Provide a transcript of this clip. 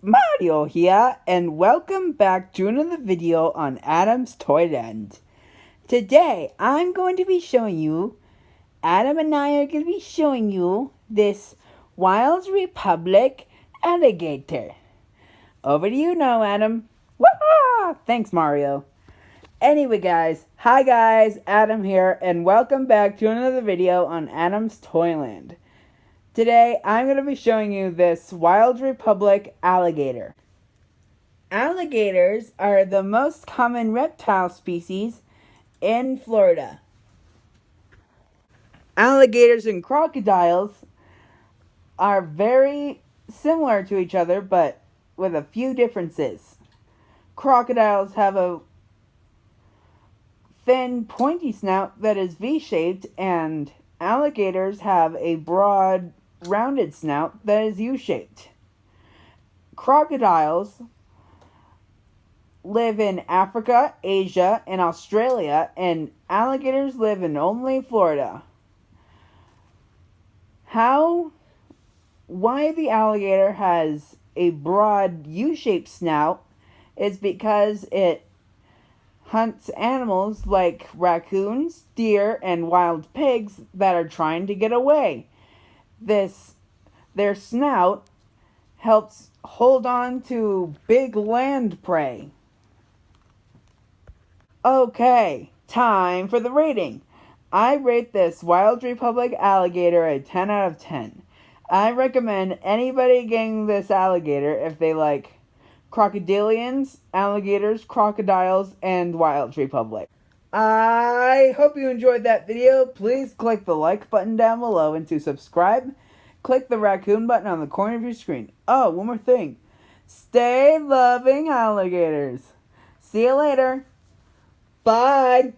Mario here, and welcome back to another video on Adam's Toyland. Today, I'm going to be showing you, Adam and I are going to be showing you this Wild Republic alligator. Over to you now, Adam. Wah! Thanks, Mario. Anyway, guys, hi guys, Adam here, and welcome back to another video on Adam's Toyland. Today, I'm going to be showing you this Wild Republic alligator. Alligators are the most common reptile species in Florida. Alligators and crocodiles are very similar to each other, but with a few differences. Crocodiles have a thin, pointy snout that is V-shaped, and alligators have a broad, rounded snout that is U-shaped. Crocodiles live in Africa, Asia, and Australia, and alligators live in only Florida. Why the alligator has a broad U-shaped snout is because it hunts animals like raccoons, deer, and wild pigs that are trying to get away. Their snout helps hold on to big land prey. Okay, time for the rating. I rate this Wild Republic alligator a 10 out of 10. I recommend anybody getting this alligator if they like crocodilians, alligators, crocodiles, and Wild Republic. I hope you enjoyed that video. Please click the like button down below, and to subscribe, click the raccoon button on the corner of your screen. Oh, one more thing. Stay loving alligators. See you later. Bye.